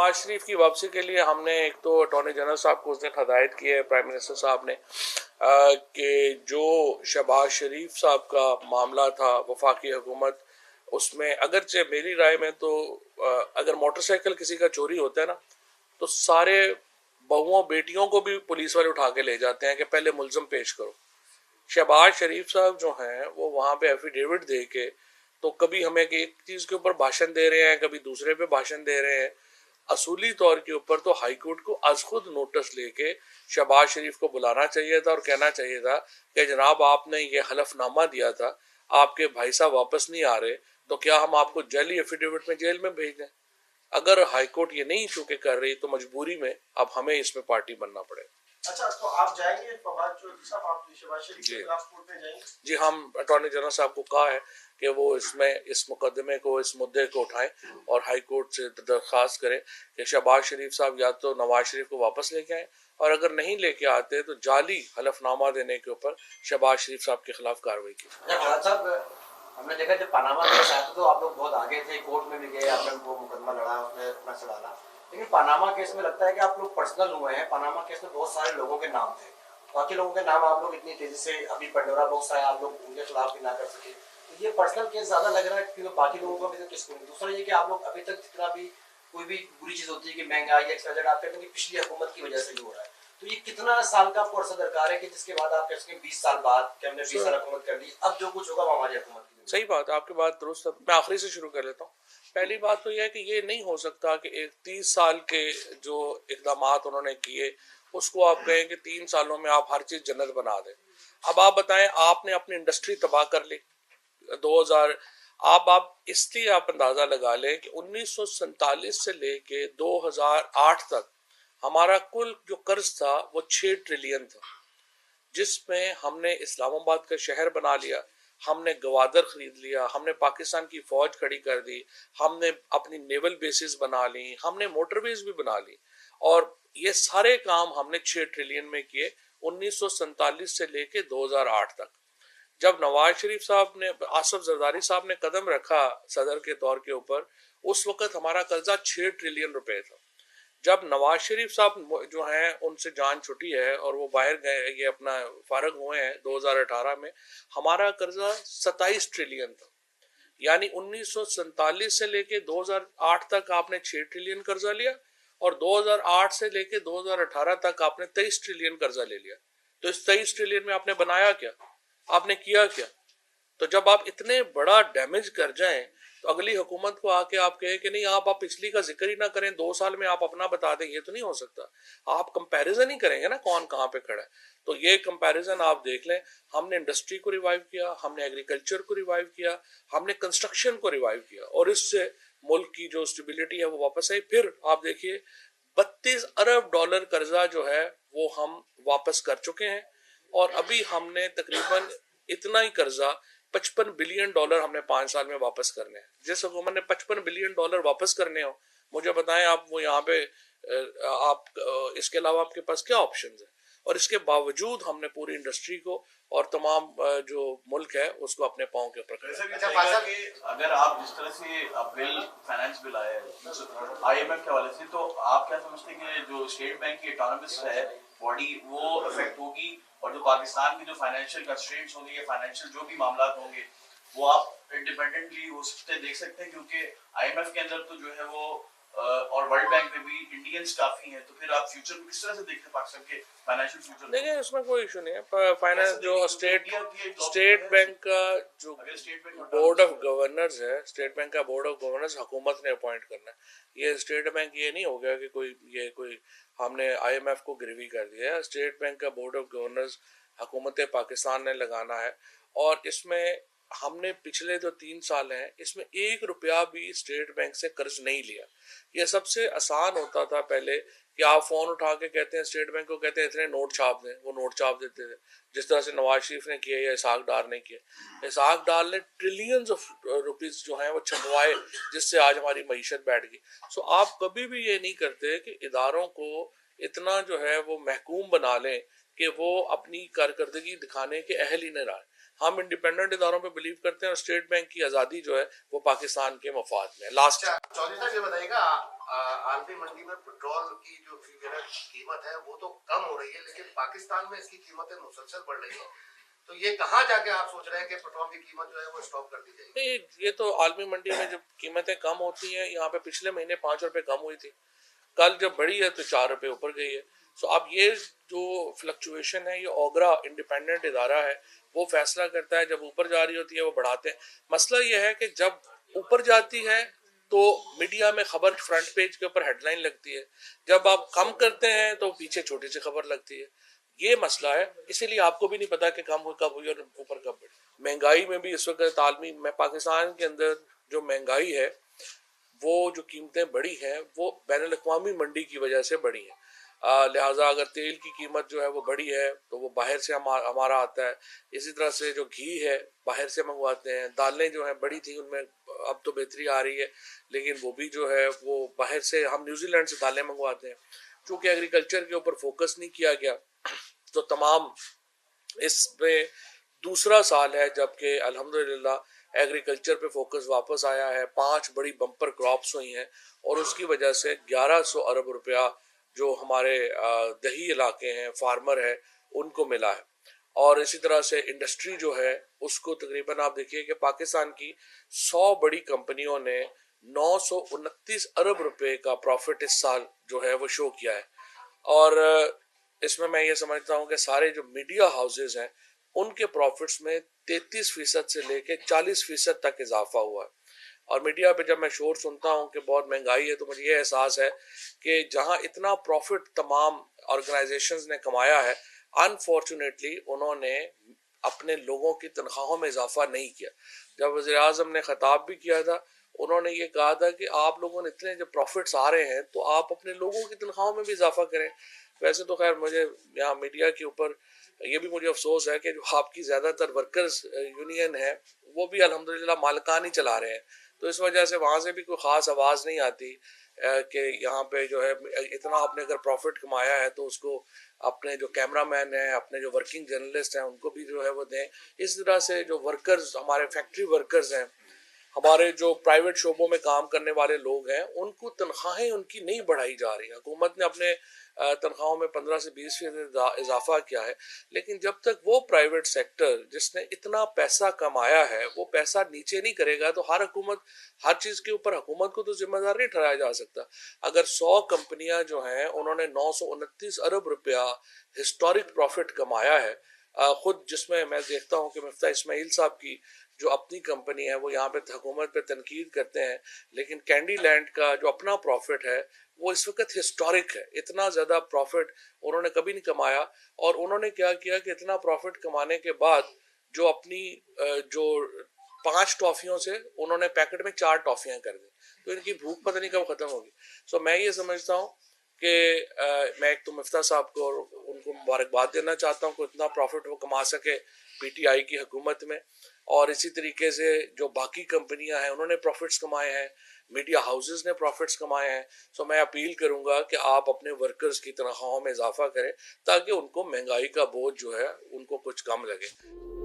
नवाज शरीफ की वापसी के लिए हमने एक तो अटॉर्नी जनरल साहब को उस दिन हदायत की है, प्राइम मिनिस्टर साहब ने, कि जो शहबाज शरीफ साहब का मामला था वफाकी हुकूमत, उसमें अगरचे मेरी राय में तो अगर मोटरसाइकिल किसी का चोरी होता है ना, तो सारे बहुओं बेटियों को भी पुलिस वाले उठा के ले जाते हैं कि पहले मुल्ज़म पेश करो। शहबाज शरीफ साहब जो हैं वो वहाँ पे एफिडेविट दे के, तो कभी हमें एक चीज़ के ऊपर भाषण दे रहे हैं, कभी दूसरे पे भाषण दे रहे हैं। असूली तौर के ऊपर तो हाई कोर्ट को आज खुद नोटिस लेके शहबाज शरीफ को बुलाना चाहिए था और कहना चाहिए था कि जनाब आपने ये हलफनामा दिया था, आपके भाई साहब वापस नहीं आ रहे, तो क्या हम आपको जाली एफिडेविट में जेल में भेज दें। अगर हाई कोर्ट ये नहीं चूके कर रही तो मजबूरी में अब हमें इसमें पार्टी बनना पड़ेगा। अच्छा, तो आप जाएंगे फवाद चौधरी साहब, आप शहबाज शरीफ के खिलाफ कोर्ट में जाएंगे? जी, हम अटॉर्नी जनरल साहब को कहा है कि वो इसमें इस मुकदमे को, इस मुद्दे को उठाएं और हाई कोर्ट से दरख्वास्त करें कि शहबाज शरीफ साहब या तो नवाज शरीफ को वापस लेके आए, और अगर नहीं लेके आते तो जाली हलफनामा देने के ऊपर शहबाज शरीफ साहब के खिलाफ कार्रवाई की। हमने देखा जब पनामा केस आया तो आप लोग बहुत आगे थे, कोर्ट में भी गए, आपने वो मुकदमा लड़ा, उसमें अपना से डाला, लेकिन पनामा केस में लगता है कि आप लोग पर्सनल हुए हैं। पनामा केस में बहुत सारे लोगों के नाम थे, बाकी लोगों के नाम आप लोग इतनी तेजी से, अभी पंडोरा बॉक्स आया, आप लोग उनके खिलाफ भी ना कर सके, तो ये पर्सनल केस ज्यादा लग रहा है क्योंकि बाकी लोगों को अभी तक किसको नहीं। दूसरा ये कि आप लोग अभी तक जितना भी कोई भी बुरी चीज होती है कि महंगाई एक्सपेक्टेड, आप कहते हैं कि पिछली हुकूमत की वजह से ही हो रहा है, तो ये कितना साल का आपको अर्सा दरकार है कि जिसके बाद आप कह सकें 20 साल बाद कि हमने 20 साल हुकूमत कर ली, अब जो कुछ होगा वो हमारी हुकूमत की। सही बात, आपकी बात दुरुस्त है। मैं आखिरी से शुरू कर लेता हूँ। पहली बात तो यह है कि ये नहीं हो सकता कि एक 30 साल के जो इकदाम उन्होंने किए उसको आप कहें कि 3 सालों में आप हर चीज़ जन्नत बना दें। अब आप बताएं, आपने अपनी इंडस्ट्री तबाह कर ली 2000, आप इसलिए आप अंदाज़ा लगा लें कि 1947 से लेके 2008 तक हमारा कुल जो कर्ज था वो 6 ट्रिलियन था, जिसमें हमने इस्लामाबाद का शहर बना लिया, हमने गवादर खरीद लिया, हमने पाकिस्तान की फौज खड़ी कर दी, हमने अपनी नेवल बेसिस बना ली, हमने मोटरवेज भी बना ली, और ये सारे काम हमने 6 ट्रिलियन में किए 1947 से लेके 2008 तक। जब नवाज शरीफ साहब ने, आसिफ जरदारी साहब ने कदम रखा सदर के तौर के ऊपर, उस वक्त हमारा कर्जा 6 ट्रिलियन रुपए था। जब नवाज शरीफ साहब जो हैं उनसे जान छुटी है और वो बाहर गए, ये अपना फारग हुए हैं 2018 में, हमारा कर्जा 27 ट्रिलियन था। यानी 1947 से लेके 2008 तक आपने 6 ट्रिलियन कर्जा लिया और 2008 से लेके 2018 तक आपने 23 ट्रिलियन कर्जा ले लिया। तो इस 23 ट्रिलियन में आपने बनाया क्या, आपने किया क्या? तो जब आप इतने बड़ा डैमेज कर जाएं तो अगली हुकूमत को आके आप कहें कि नहीं आप पिछली का जिक्र ही ना करें, 2 साल में आप अपना बता दें, ये तो नहीं हो सकता। आप कंपैरिजन ही करेंगे ना कौन कहाँ पे खड़ा है। तो ये कंपैरिजन आप देख लें, हमने इंडस्ट्री को रिवाइव किया, हमने एग्रीकल्चर को रिवाइव किया, हमने कंस्ट्रक्शन को रिवाइव किया, और इससे मुल्क की जो स्टेबिलिटी है वो वापस आई। फिर आप देखिए 32 अरब डॉलर कर्जा जो है वो हम वापस कर चुके हैं, और अभी हमने तकरीबन इतना ही कर्जा 55 बिलियन डॉलर हमने 5 साल में वापस करने हैं। जिस हुकूमत ने 55 बिलियन डॉलर वापस करने हो, मुझे बताएं आप वो यहाँ पे आप इसके अलावा आपके पास क्या ऑप्शंस है? और इसके बावजूद हमने पूरी इंडस्ट्री को और तमाम जो मुल्क है उसको अपने पांव के ऊपर खड़ा। अगर आप जिस तरह से बिल फाइनेंस बिल आया IMF के हवाले से, तो आप क्या समझते हैं कि जो स्टेट बैंक की ऑटोनमस है बॉडी वो अफेक्ट होगी, और जो पाकिस्तान की जो फाइनेंशियल कंस्ट्रेंट्स होंगे या फाइनेंशियल जो भी मामला होंगे वो आप इंडिपेंडेंटली हो सकते देख सकते हैं, क्योंकि IMF के अंदर तो जो है वो और वर्ल्ड बैंक में भी इंडियंस काफी हैं, तो फिर आप फ्यूचर को किस तरह से देखते हैं पाकिस्तान के फाइनेंशियल फ्यूचर? देखिए इसमें कोई इशू नहीं है। फाइनेंस जो स्टेट बैंक का जो बोर्ड ऑफ गवर्नर्स है, स्टेट बैंक का बोर्ड ऑफ गवर्नर्स हुकूमत ने अपॉइंट करना है। ये स्टेट बैंक ये नहीं हो गया कि कोई हमने IMF को गिरवी कर दिया है। स्टेट बैंक का बोर्ड ऑफ गवर्नर्स हुकूमत पाकिस्तान ने लगाना है, और इसमें हमने पिछले जो 3 साल हैं इसमें 1 रुपया भी स्टेट बैंक से कर्ज नहीं लिया। ये सबसे आसान होता था पहले कि आप फोन उठा के कहते हैं स्टेट बैंक को, कहते हैं इतने नोट छाप दें, वो नोट छाप देते थे, जिस तरह से नवाज शरीफ ने किया या इसहाक डार ने किया। इसहाक डार ने ट्रिलियंस ऑफ रुपीस जो हैं वो छपवाए, जिससे आज हमारी मईशत बैठ गई। सो आप कभी भी ये नहीं करते कि इदारों को इतना जो है वो महकूम बना लें कि वो अपनी कारकर्दगी दिखाने के अहल ही नहीं रहा। हम इंडिपेंडेंट इदारों पे बिलीव करते हैं, और स्टेट बैंक की आज़ादी जो है वो पाकिस्तान के मफाद में। लास्ट चौधरी साहब ये बताइएगा, आलमी मंडी में पेट्रोल की जो कीमत है वो तो कम हो रही है, लेकिन पाकिस्तान में इसकी कीमतें मुसलसल बढ़ रही है। तो ये कहाँ जाके आप सोच रहे हैं कि पेट्रोल की कीमत जो है वो स्टॉप कर दी जाएगी? नहीं, ये तो आलमी मंडी में जब कीमतें कम होती हैं, यहाँ पे पिछले महीने 5 रुपए कम हुई थी, कल जब बढ़ी है तो 4 रुपए ऊपर गई है। सो अब ये जो फ्लक्चुएशन है, ये ओगरा इंडिपेंडेंट इदारा है, वो फैसला करता है। जब ऊपर जा रही होती है वो बढ़ाते हैं। मसला ये है कि जब ऊपर जाती है तो मीडिया में खबर फ्रंट पेज के ऊपर हेडलाइन लगती है, जब आप कम करते हैं तो पीछे छोटी सी खबर लगती है। ये मसला है, इसीलिए आपको भी नहीं पता कि कम कब हुई और ऊपर कब बढ़ी। महंगाई में भी इस वक्त आलमी में पाकिस्तान के अंदर जो महंगाई है, वो जो कीमतें बढ़ी हैं वो बैनुल-अक़वामी मंडी की वजह से बढ़ी हैं। लिहाजा अगर तेल की कीमत जो है वो बढ़ी है तो वो बाहर से हमारा आता है। इसी तरह से जो घी है बाहर से मंगवाते हैं। दालें जो हैं बढ़ी थी, उनमें अब तो बेहतरी आ रही है, लेकिन वो भी जो है वो बाहर से, हम न्यूजीलैंड से दालें मंगवाते हैं। चूँकि एग्रीकल्चर के ऊपर फोकस नहीं किया गया तो तमाम इसमें दूसरा साल है जबकि अल्हम्दुलिल्लाह एग्रीकल्चर पे फोकस वापस आया है। 5 बड़ी बम्पर क्रॉप्स हुई हैं और उसकी वजह से 1100 अरब रुपया जो हमारे दही इलाके हैं, फार्मर है, उनको मिला है। और इसी तरह से इंडस्ट्री जो है उसको तकरीबन आप देखिए कि पाकिस्तान की 100 बड़ी कंपनियों ने 929 अरब रुपए का प्रॉफिट इस साल जो है वो शो किया है। और इसमें मैं ये समझता हूँ कि सारे जो मीडिया हाउसेज हैं उनके प्रॉफिट्स में 33% से लेके 40% तक इजाफा हुआ है। और मीडिया पे जब मैं शोर सुनता हूँ कि बहुत महंगाई है तो मुझे ये एहसास है कि जहाँ इतना प्रॉफिट तमाम ऑर्गेनाइजेशंस ने कमाया है, अनफॉर्चुनेटली उन्होंने अपने लोगों की तनख्वाहों में इजाफा नहीं किया। जब वज़ीर-ए-आज़म ने खिताब भी किया था, उन्होंने ये कहा था कि आप लोगों ने इतने जब प्रॉफिट्स आ रहे हैं तो आप अपने लोगों की तनख्वाहों में भी इजाफा करें। वैसे तो खैर मुझे यहाँ मीडिया के ऊपर ये भी मुझे अफसोस है कि जो आपकी ज़्यादातर वर्कर्स यूनियन है वो भी अल्हम्दुलिल्लाह मालिकान ही चला रहे हैं, तो इस वजह से वहाँ से भी कोई ख़ास आवाज़ नहीं आती कि यहाँ पे जो है इतना आपने अगर प्रॉफिट कमाया है तो उसको अपने जो कैमरामैन हैं, अपने जो वर्किंग जर्नलिस्ट हैं, उनको भी जो है वो दें। इस तरह से जो वर्कर्स, हमारे फैक्ट्री वर्कर्स हैं, हमारे जो प्राइवेट शोबों में काम करने वाले लोग हैं, उनको तनख्वाहें उनकी नहीं बढ़ाई जा रही हैं। हुकूमत ने अपने तनख्वाहों में 15 से 20% इजाफा किया है, लेकिन जब तक वो प्राइवेट सेक्टर जिसने इतना पैसा कमाया है वो पैसा नीचे नहीं करेगा तो हर हुकूमत, हर चीज़ के ऊपर हुकूमत को तो जिम्मेदार नहीं ठहराया जा सकता। अगर 100 कंपनियां जो हैं उन्होंने 929 अरब रुपया हिस्टोरिक प्रॉफिट कमाया है, खुद जिसमें मैं देखता हूँ कि मिफ्ता इस्माइल साहब की जो अपनी कंपनी है वो यहाँ पे हुकूमत पे तनकीद करते हैं, लेकिन कैंडी लैंड का जो अपना प्रॉफिट है वो इस वक्त हिस्टोरिक है। इतना ज़्यादा प्रॉफिट उन्होंने कभी नहीं कमाया। और उन्होंने क्या किया कि इतना प्रॉफिट कमाने के बाद जो अपनी जो 5 टॉफ़ियों से उन्होंने पैकेट में 4 टॉफ़ियाँ कर दी, तो इनकी भूख पता नहीं कब ख़त्म होगी। सो मैं ये समझता हूँ कि मैं एक तो मिफ्ता साहब को और उनको मुबारकबाद देना चाहता हूँ कि इतना प्रॉफिट वो कमा सके पीटीआई की हुकूमत में, और इसी तरीके से जो बाकी कंपनियां हैं उन्होंने प्रॉफिट्स कमाए हैं, मीडिया हाउसेस ने प्रॉफिट्स कमाए हैं। सो मैं अपील करूंगा कि आप अपने वर्कर्स की तनख्वाहों में इजाफा करें ताकि उनको महंगाई का बोझ जो है उनको कुछ कम लगे।